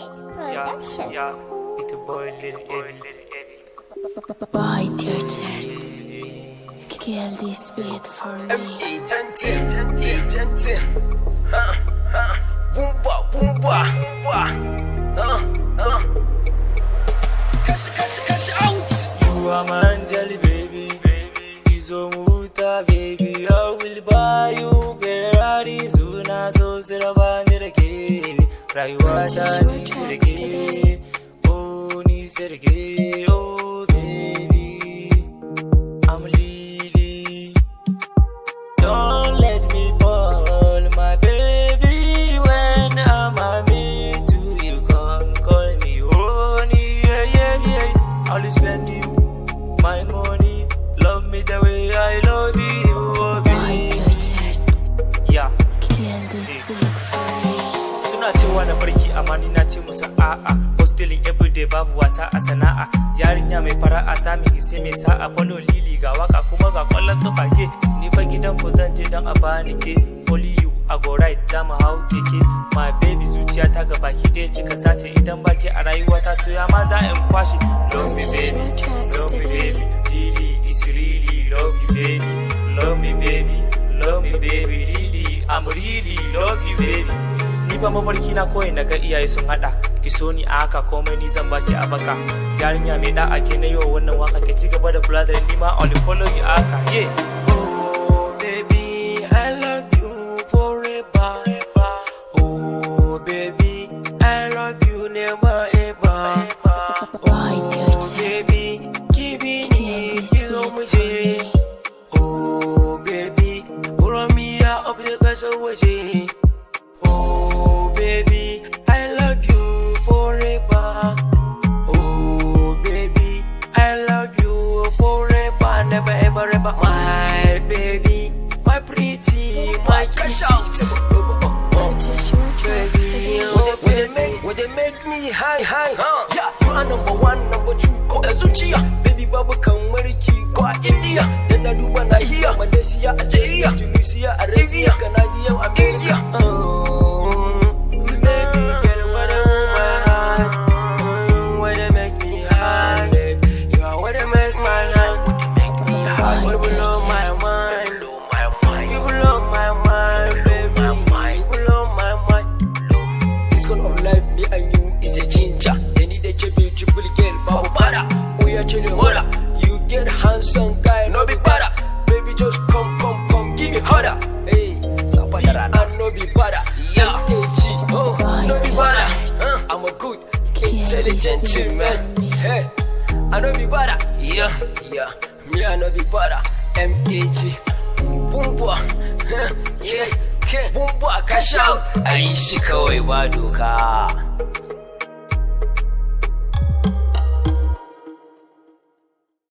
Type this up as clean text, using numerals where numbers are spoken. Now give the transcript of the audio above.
Production. Yeah, it's a boy Lil Evi. Boy T-shirt. Kill this beat for me. Agenti, boomba, cash out. You are my angel, baby. Kizomuta, baby. I will buy you Ferrari. Zuna so sirabandeke. Rayuwa ta ni sirke. Oh, ni sirke. Oh, baby. I'm Lily. Don't let me fall, my baby. When I'm a me too, you can call me honey. Yeah. I'll spend you my money. Love me the way I love you, oh, Boy baby. T-shirt. Yeah. Kill this beat for me. Suna cewa na barki amma ni na ce musu a'a. Hostelin everyday babu wasa a sana'a. Yarinya mai fara'a sami gise mai sa'a. Follow Lily ga waka kuma ga kwallon kafa ke. Ni fa gidan ku zan je dan a bani ke. Only you I go right za mu hau keke. My baby zuciya ta ga baki ɗaya kika sace idan baki a rayuwata to ya ma za in kwashe. Love me baby, love me baby. Lily is really love you baby. Love me baby, love me baby. Really I'm really love you baby. Ni fa mafarki na koyi naga iyaye sun hada. Ki so ni a haka komai ni zan baki a baka. Yarinya mai da'a ke na yau wannan waka ke ci gaba da kula da ni ma I'll follow you a haka. Yeah. Oh baby, I love you forever. Oh baby, I love you never ever. Oh baby, give me kizo muje. Oh baby, pull me out of the gas waje. Oh baby, I love you forever. Oh baby, I love you forever, never ever ever. My baby, my pretty, my Cash out. Purchase your tracks today. Would they make me high? Yeah, you are number one, number two, ko Azuchia. Baby babu kamar ki ko a India. Dan na duba na hiya, Malaysia, Algeria, Tunisia, Arabia, Canada, America. Baby, get what I want my heart. Why they make me high? You are what they make my heart. What blow my mind? You blow my mind, baby. You blow my mind. This kind of life, me and you is a ginger. Any day can be triple girl, babu bada. We are chilling water. You get handsome guy, no big bada. Baby, just come, give me harder. Hey, I no be bada. Yeah, oh, no be bada. I'm a good, intelligent man. Hey, I no be bada. Yeah, me I no be bada. MAG, boomba, yeah, boomba, cash out. Ai shi kawai ba doka.